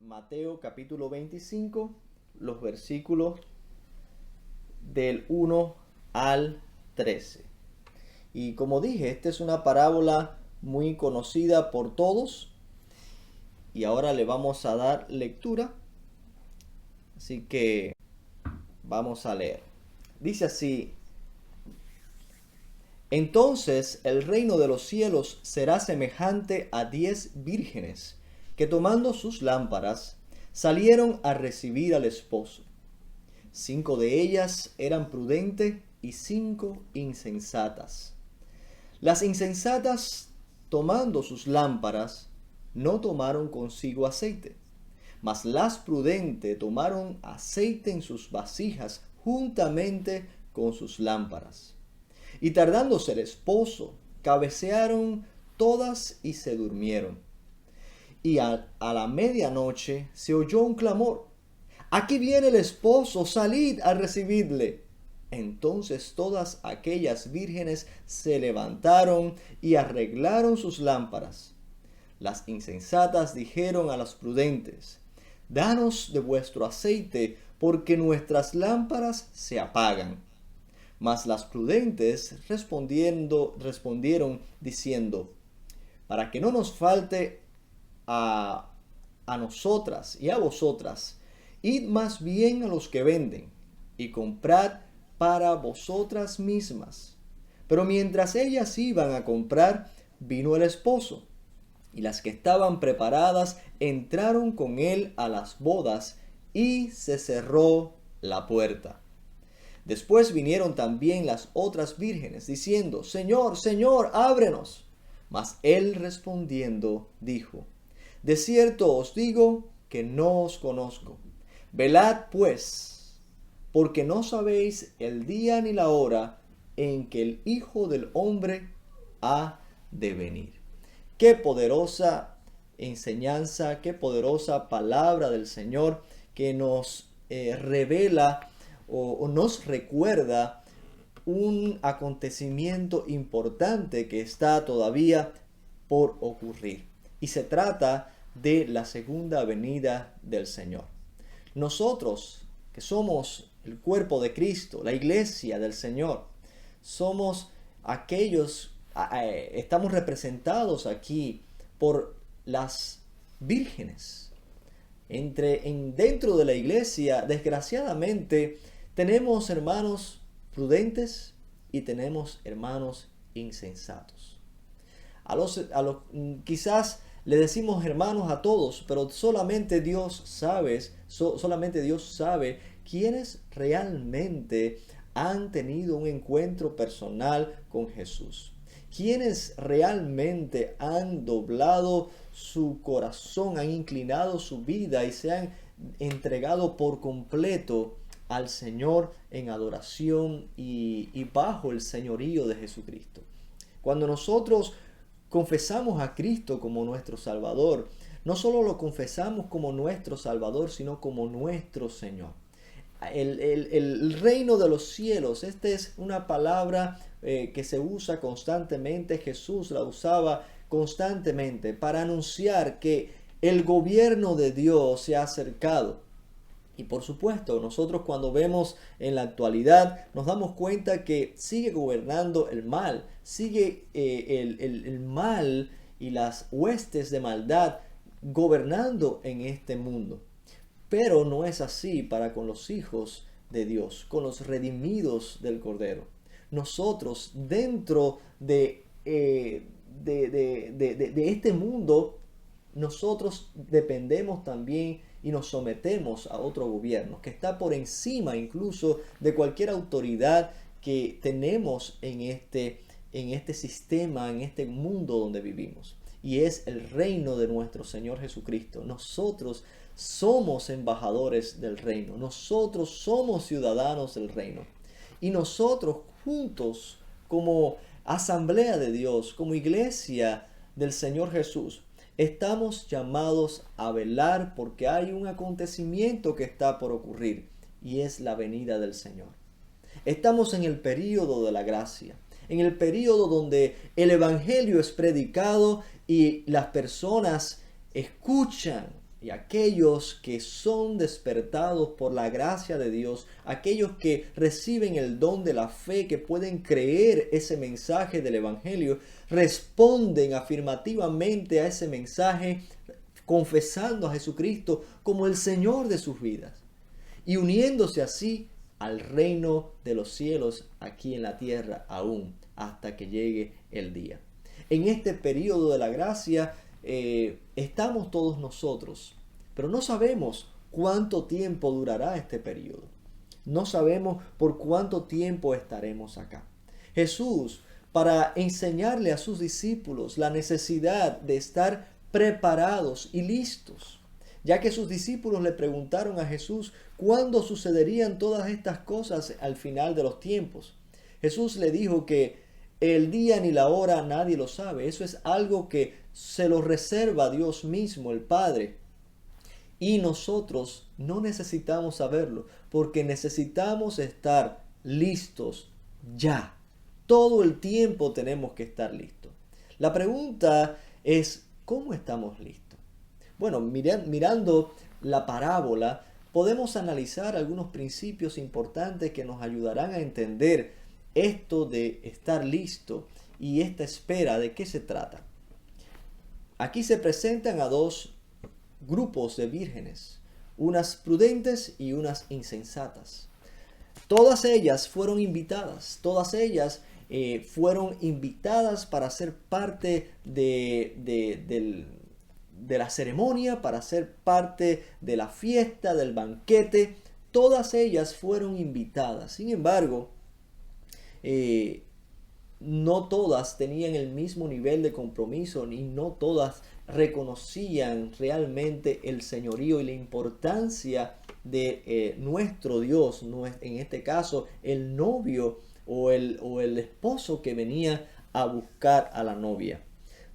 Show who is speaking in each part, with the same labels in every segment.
Speaker 1: Mateo capítulo 25, los versículos del 1 al 13. Y como dije, esta es una parábola muy conocida por todos. Y ahora le vamos a dar lectura. Así que vamos a leer. Dice así: Entonces el reino de los cielos será semejante a 10 vírgenes que tomando sus lámparas salieron a recibir al esposo. 5 de ellas eran prudentes y 5 insensatas. Las insensatas, tomando sus lámparas, no tomaron consigo aceite, mas las prudentes tomaron aceite en sus vasijas juntamente con sus lámparas. Y tardándose el esposo, cabecearon todas y se durmieron. Y a la medianoche se oyó un clamor: «Aquí viene el esposo, salid a recibirle». Entonces todas aquellas vírgenes se levantaron y arreglaron sus lámparas. Las insensatas dijeron a las prudentes: «Danos de vuestro aceite, porque nuestras lámparas se apagan». Mas las prudentes respondieron diciendo: «Para que no nos falte a nosotras y a vosotras, id más bien a los que venden y comprad para vosotras mismas». Pero mientras ellas iban a comprar, vino el esposo, y las que estaban preparadas entraron con él a las bodas, y se cerró la puerta. Después vinieron también las otras vírgenes, diciendo: «Señor, Señor, ábrenos». Mas él respondiendo dijo: «De cierto os digo que no os conozco. Velad pues, porque no sabéis el día ni la hora en que el Hijo del Hombre ha de venir». Qué poderosa enseñanza, qué poderosa palabra del Señor que nos revela o nos recuerda un acontecimiento importante que está todavía por ocurrir. Y se trata de la segunda venida del Señor. Nosotros, que somos el cuerpo de Cristo, la iglesia del Señor, somos aquellos, estamos representados aquí por las vírgenes. Dentro de la iglesia, desgraciadamente, tenemos hermanos prudentes y tenemos hermanos insensatos. Quizás le decimos hermanos a todos, pero solamente Dios sabe quiénes realmente han tenido un encuentro personal con Jesús. Quienes realmente han doblado su corazón, han inclinado su vida y se han entregado por completo al Señor en adoración y bajo el señorío de Jesucristo. Cuando nosotros confesamos a Cristo como nuestro Salvador, no solo lo confesamos como nuestro Salvador, sino como nuestro Señor. El reino de los cielos, esta es una palabra que se usa constantemente. Jesús la usaba constantemente para anunciar que el gobierno de Dios se ha acercado. Y por supuesto, nosotros cuando vemos en la actualidad nos damos cuenta que sigue gobernando el mal, sigue el mal y las huestes de maldad gobernando en este mundo. Pero no es así para con los hijos de Dios, con los redimidos del Cordero. Nosotros dentro de este mundo, nosotros dependemos también y nos sometemos a otro gobierno que está por encima incluso de cualquier autoridad que tenemos en este sistema, en este mundo donde vivimos. Y es el reino de nuestro Señor Jesucristo. Nosotros somos embajadores del reino. Nosotros somos ciudadanos del reino. Y nosotros juntos, como asamblea de Dios, como iglesia del Señor Jesús, estamos llamados a velar porque hay un acontecimiento que está por ocurrir, y es la venida del Señor. Estamos en el período de la gracia, en el período donde el evangelio es predicado y las personas escuchan Y aquellos que son despertados por la gracia de Dios, aquellos que reciben el don de la fe, que pueden creer ese mensaje del Evangelio, responden afirmativamente a ese mensaje, confesando a Jesucristo como el Señor de sus vidas y uniéndose así al reino de los cielos aquí en la tierra aún hasta que llegue el día. En este periodo de la gracia estamos todos nosotros, pero no sabemos cuánto tiempo durará este periodo. No sabemos por cuánto tiempo estaremos acá. Jesús, para enseñarle a sus discípulos la necesidad de estar preparados y listos, ya que sus discípulos le preguntaron a Jesús cuándo sucederían todas estas cosas al final de los tiempos. Jesús le dijo que el día ni la hora nadie lo sabe. Eso es algo que se lo reserva Dios mismo, el Padre. Y nosotros no necesitamos saberlo, porque necesitamos estar listos ya. Todo el tiempo tenemos que estar listos. La pregunta es, ¿cómo estamos listos? Bueno, mirando la parábola, podemos analizar algunos principios importantes que nos ayudarán a entender esto de estar listo y esta espera. ¿De qué se trata? Aquí se presentan a dos grupos de vírgenes, unas prudentes y unas insensatas. Todas ellas fueron invitadas, para ser parte de la ceremonia, para ser parte de la fiesta, del banquete. Todas ellas fueron invitadas. Sin embargo, no todas tenían el mismo nivel de compromiso, ni no todas reconocían realmente el señorío y la importancia de nuestro Dios, en este caso el novio o el esposo que venía a buscar a la novia.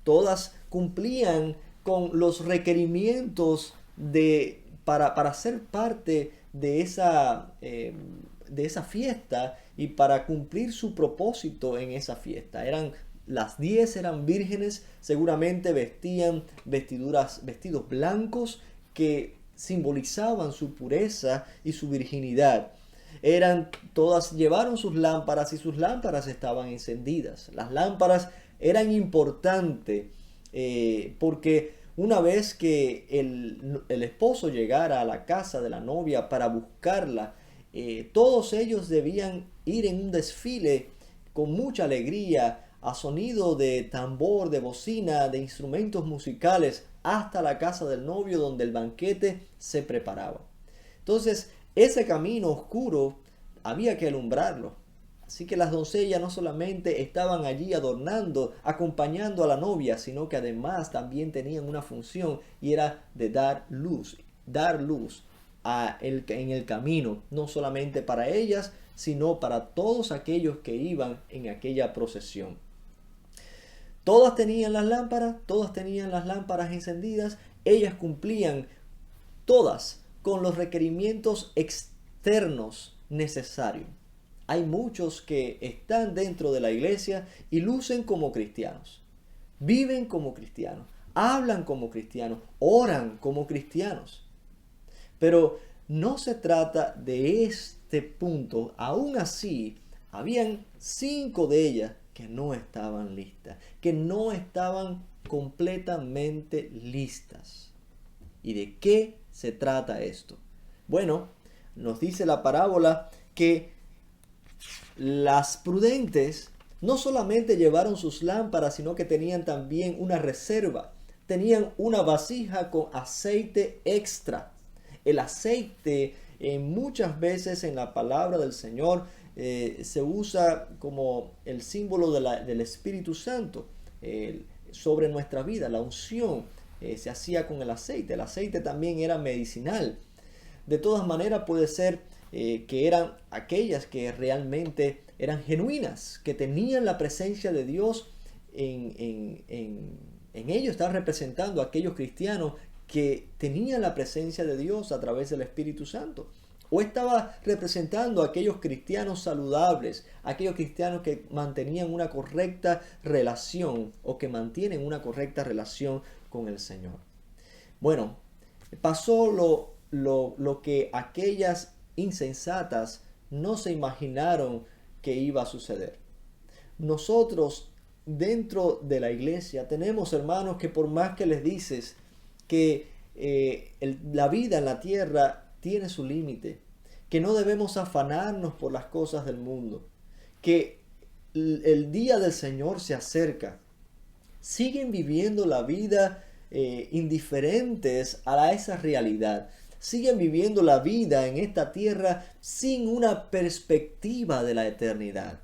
Speaker 1: Todas cumplían con los requerimientos para ser parte de esa fiesta y para cumplir su propósito en esa fiesta. Las 10 eran vírgenes, seguramente vestían vestidos blancos que simbolizaban su pureza y su virginidad. Todas llevaron sus lámparas y sus lámparas estaban encendidas. Las lámparas eran importantes porque una vez que el esposo llegara a la casa de la novia para buscarla, todos ellos debían ir en un desfile con mucha alegría, a sonido de tambor, de bocina, de instrumentos musicales, hasta la casa del novio donde el banquete se preparaba. Entonces, ese camino oscuro había que alumbrarlo. Así que las doncellas no solamente estaban allí adornando, acompañando a la novia, sino que además también tenían una función, y era de dar luz en el camino, no solamente para ellas, sino para todos aquellos que iban en aquella procesión. Todas tenían las lámparas encendidas. Ellas cumplían todas con los requerimientos externos necesarios. Hay muchos que están dentro de la iglesia y lucen como cristianos, viven como cristianos, hablan como cristianos, oran como cristianos. Pero no se trata de este punto. Aún así, habían 5 de ellas que no estaban listas, que no estaban completamente listas. ¿Y de qué se trata esto? Bueno, nos dice la parábola que las prudentes no solamente llevaron sus lámparas, sino que tenían también una reserva. Tenían una vasija con aceite extra. El aceite muchas veces en la palabra del Señor se usa como el símbolo del Espíritu Santo sobre nuestra vida. La unción se hacía con el aceite. El aceite también era medicinal. De todas maneras puede ser que eran aquellas que realmente eran genuinas, que tenían la presencia de Dios en ellos. Estaban representando a aquellos cristianos que tenían la presencia de Dios a través del Espíritu Santo. O estaba representando a aquellos cristianos saludables, aquellos cristianos que mantenían una correcta relación o que mantienen una correcta relación con el Señor. Bueno, Pasó lo que aquellas insensatas no se imaginaron que iba a suceder. Nosotros dentro de la iglesia tenemos hermanos que por más que les dices que la vida en la tierra tiene su límite, que no debemos afanarnos por las cosas del mundo, que el día del Señor se acerca, siguen viviendo la vida indiferentes a esa realidad. Siguen viviendo la vida en esta tierra sin una perspectiva de la eternidad.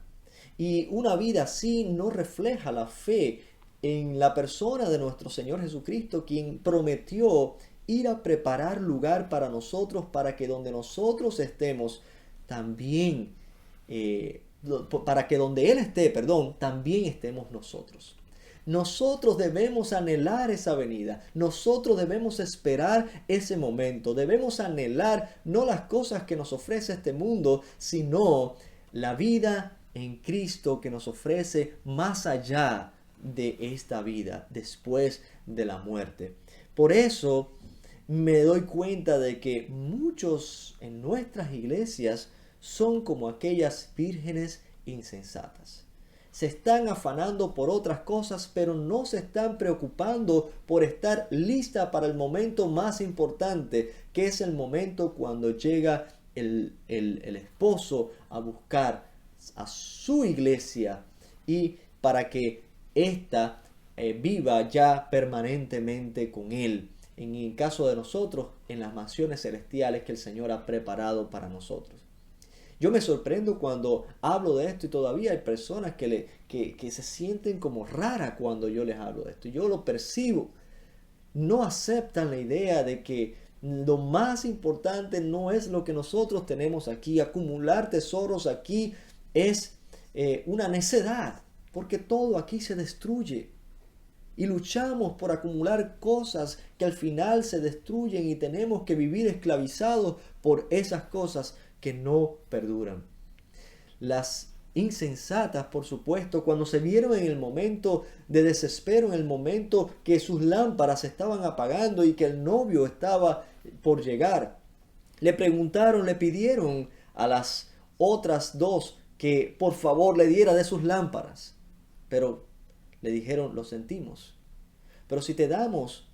Speaker 1: Y una vida así no refleja la fe en la persona de nuestro Señor Jesucristo, quien prometió ir a preparar lugar para nosotros, para que donde nosotros estemos, también, para que donde Él esté, perdón, también estemos nosotros. Nosotros debemos anhelar esa venida. Nosotros debemos esperar ese momento. Debemos anhelar no las cosas que nos ofrece este mundo, sino la vida en Cristo que nos ofrece más allá de esta vida, después de la muerte. Por eso me doy cuenta de que muchos en nuestras iglesias son como aquellas vírgenes insensatas. Se están afanando por otras cosas, pero no se están preocupando por estar lista para el momento más importante, que es el momento cuando llega el esposo a buscar a su iglesia y para que ésta viva ya permanentemente con él. En el caso de nosotros, en las mansiones celestiales que el Señor ha preparado para nosotros. Yo me sorprendo cuando hablo de esto y todavía hay personas que se sienten como raras cuando yo les hablo de esto. Yo lo percibo. No aceptan la idea de que lo más importante no es lo que nosotros tenemos aquí. Acumular tesoros aquí es una necedad, porque todo aquí se destruye. Y luchamos por acumular cosas que al final se destruyen y tenemos que vivir esclavizados por esas cosas que no perduran. Las insensatas, por supuesto, cuando se vieron en el momento de desespero, en el momento que sus lámparas se estaban apagando y que el novio estaba por llegar, le preguntaron, le pidieron a las otras dos que por favor le diera de sus lámparas. Pero le dijeron, lo sentimos. Pero si te damos,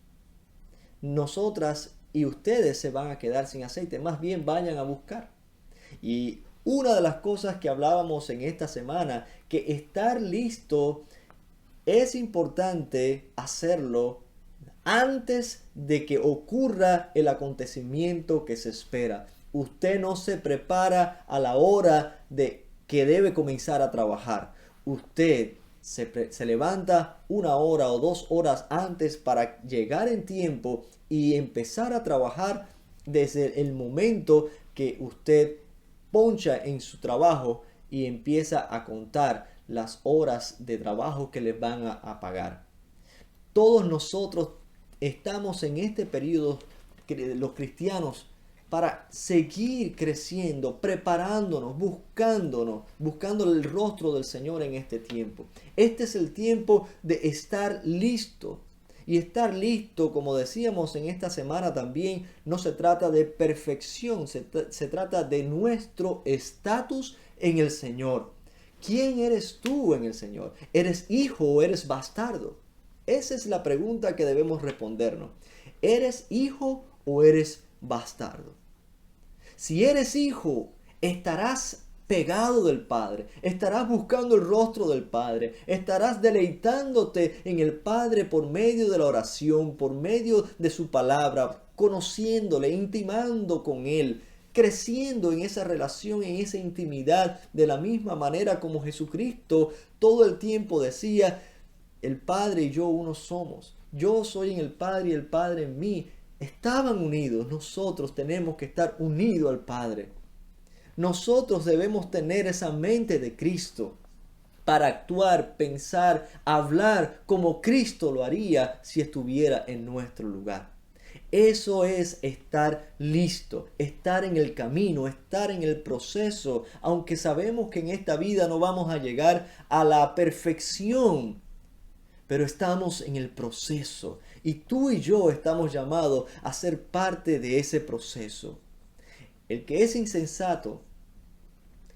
Speaker 1: nosotras y ustedes se van a quedar sin aceite. Más bien vayan a buscar. Y una de las cosas que hablábamos en esta semana, que estar listo es importante hacerlo antes de que ocurra el acontecimiento que se espera. Usted no se prepara a la hora de que debe comenzar a trabajar. Usted se levanta 1 hora o 2 horas antes para llegar en tiempo y empezar a trabajar desde el momento que usted poncha en su trabajo y empieza a contar las horas de trabajo que les van a pagar. Todos nosotros estamos en este periodo, los cristianos, para seguir creciendo, preparándonos, buscando el rostro del Señor en este tiempo. Este es el tiempo de estar listo. Y estar listo, como decíamos en esta semana también, no se trata de perfección, se trata de nuestro estatus en el Señor. ¿Quién eres tú en el Señor? ¿Eres hijo o eres bastardo? Esa es la pregunta que debemos respondernos. ¿Eres hijo o eres bastardo? Si eres hijo, estarás pegado del Padre, estarás buscando el rostro del Padre, estarás deleitándote en el Padre por medio de la oración, por medio de su palabra, conociéndole, intimando con Él, creciendo en esa relación, en esa intimidad, de la misma manera como Jesucristo todo el tiempo decía, el Padre y yo uno somos, yo soy en el Padre y el Padre en mí. Estaban unidos, nosotros tenemos que estar unidos al Padre. Nosotros debemos tener esa mente de Cristo para actuar, pensar, hablar como Cristo lo haría si estuviera en nuestro lugar. Eso es estar listo, estar en el camino, estar en el proceso, aunque sabemos que en esta vida no vamos a llegar a la perfección. pero estamos en el proceso y tú y yo estamos llamados a ser parte de ese proceso. El que es insensato,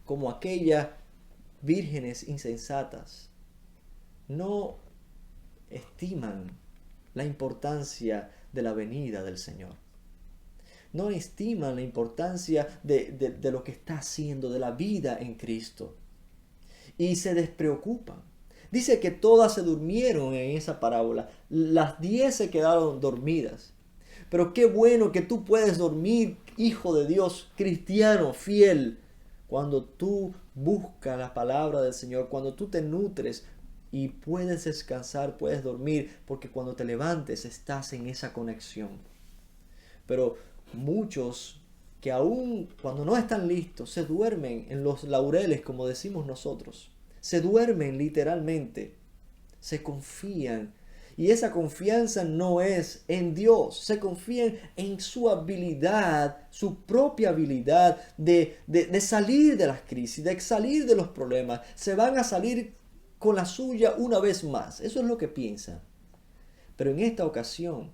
Speaker 1: como aquellas vírgenes insensatas, no estiman la importancia de la venida del Señor. No estiman la importancia de lo que está haciendo, de la vida en Cristo. Y se despreocupan. Dice que todas se durmieron en esa parábola. Las 10 se quedaron dormidas. Pero qué bueno que tú puedes dormir, hijo de Dios, cristiano, fiel, cuando tú buscas la palabra del Señor, cuando tú te nutres y puedes descansar, puedes dormir, porque cuando te levantes estás en esa conexión. Pero muchos que aún cuando no están listos se duermen en los laureles, como decimos nosotros. Se duermen literalmente, se confían. Y esa confianza no es en Dios, se confían en su habilidad, su propia habilidad de salir de las crisis, de salir de los problemas. Se van a salir con la suya una vez más. Eso es lo que piensan. Pero en esta ocasión,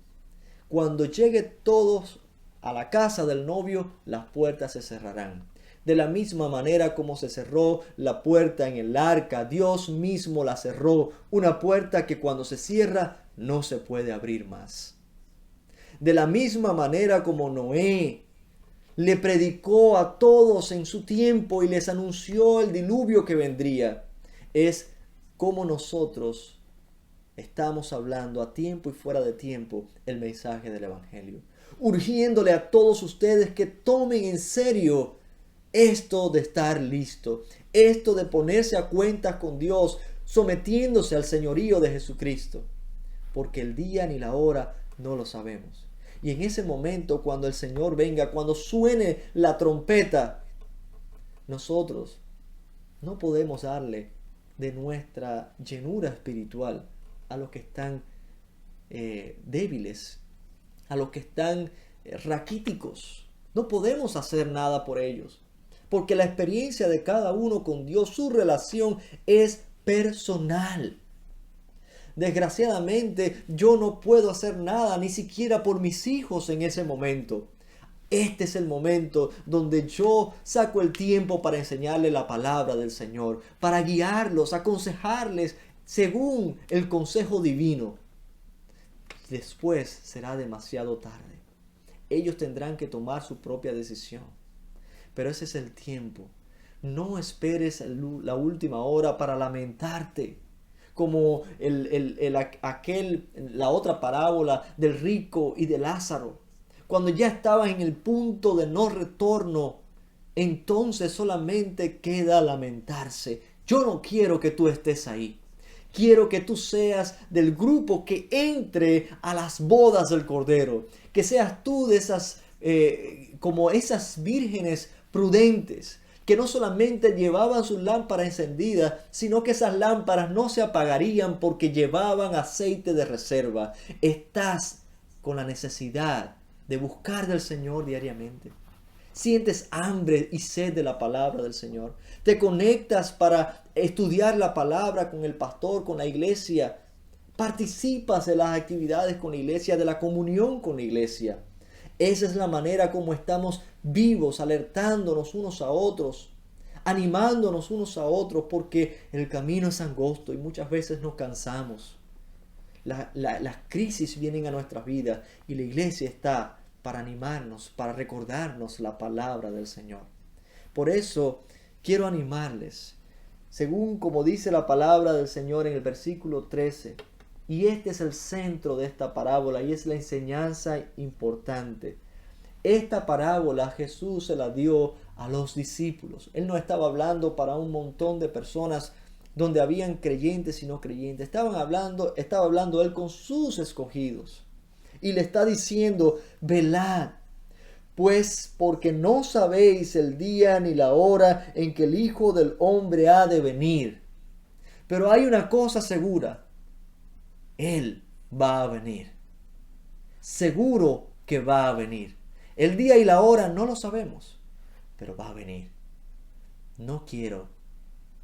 Speaker 1: cuando llegue todos a la casa del novio, las puertas se cerrarán. De la misma manera como se cerró la puerta en el arca, Dios mismo la cerró. Una puerta que cuando se cierra no se puede abrir más. De la misma manera como Noé le predicó a todos en su tiempo y les anunció el diluvio que vendría, es como nosotros estamos hablando a tiempo y fuera de tiempo el mensaje del Evangelio, urgiéndole a todos ustedes que tomen en serio esto de estar listo, esto de ponerse a cuentas con Dios, sometiéndose al señorío de Jesucristo, porque el día ni la hora no lo sabemos. Y en ese momento, cuando el Señor venga, cuando suene la trompeta, nosotros no podemos darle de nuestra llenura espiritual a los que están débiles, a los que están raquíticos. No podemos hacer nada por ellos, porque la experiencia de cada uno con Dios, su relación es personal. Desgraciadamente, yo no puedo hacer nada, ni siquiera por mis hijos en ese momento. Este es el momento donde yo saco el tiempo para enseñarles la palabra del Señor, para guiarlos, aconsejarles según el consejo divino. Después será demasiado tarde. Ellos tendrán que tomar su propia decisión. Pero ese es el tiempo. No esperes la última hora para lamentarte. Como la otra parábola del rico y de Lázaro. Cuando ya estabas en el punto de no retorno, entonces solamente queda lamentarse. Yo no quiero que tú estés ahí. Quiero que tú seas del grupo que entre a las bodas del Cordero. Que seas tú de esas, como esas vírgenes prudentes, que no solamente llevaban sus lámparas encendidas, sino que esas lámparas no se apagarían porque llevaban aceite de reserva. Estás con la necesidad de buscar del Señor diariamente. Sientes hambre y sed de la palabra del Señor. Te conectas para estudiar la palabra con el pastor, con la iglesia. Participas de las actividades con la iglesia, de la comunión con la iglesia. Esa es la manera como estamos vivos, alertándonos unos a otros, animándonos unos a otros, porque el camino es angosto y muchas veces nos cansamos. Las crisis vienen a nuestras vidas y la iglesia está para animarnos, para recordarnos la palabra del Señor. Por eso quiero animarles, según como dice la palabra del Señor en el versículo 13. Y este es el centro de esta parábola y es la enseñanza importante. Esta parábola Jesús se la dio a los discípulos. Él no estaba hablando para un montón de personas donde habían creyentes y no creyentes. Estaba hablando Él con sus escogidos. Y le está diciendo, velad, pues porque no sabéis el día ni la hora en que el Hijo del Hombre ha de venir. Pero hay una cosa segura. Él va a venir. Seguro que va a venir. El día y la hora no lo sabemos, pero va a venir. No quiero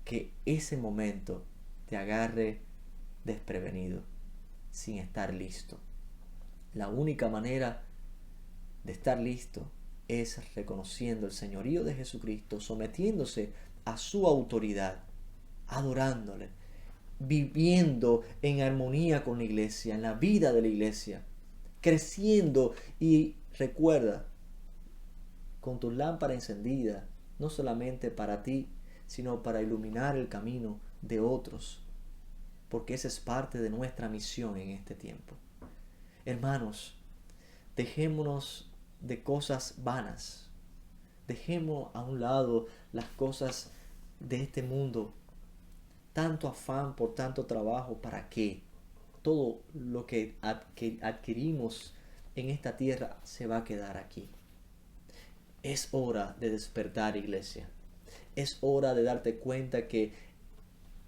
Speaker 1: que ese momento te agarre desprevenido, sin estar listo. La única manera de estar listo es reconociendo el señorío de Jesucristo, sometiéndose a su autoridad, adorándole, viviendo en armonía con la iglesia, en la vida de la iglesia, creciendo. Y recuerda, con tu lámpara encendida, no solamente para ti, sino para iluminar el camino de otros, porque esa es parte de nuestra misión en este tiempo. Hermanos, dejémonos de cosas vanas, dejemos a un lado las cosas de este mundo. Tanto afán por tanto trabajo, ¿para qué? Todo lo que adquirimos en esta tierra se va a quedar aquí. Es hora de despertar, iglesia. Es hora de darte cuenta que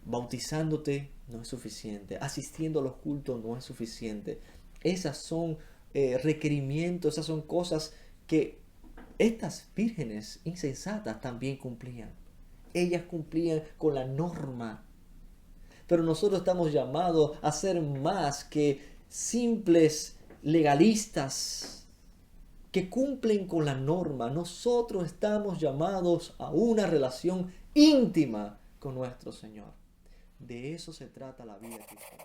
Speaker 1: bautizándote no es suficiente, asistiendo a los cultos no es suficiente. Esas son requerimientos, esas son cosas que estas vírgenes insensatas también cumplían. Ellas cumplían con la norma. Pero nosotros estamos llamados a ser más que simples legalistas que cumplen con la norma. Nosotros estamos llamados a una relación íntima con nuestro Señor. De eso se trata la vida cristiana.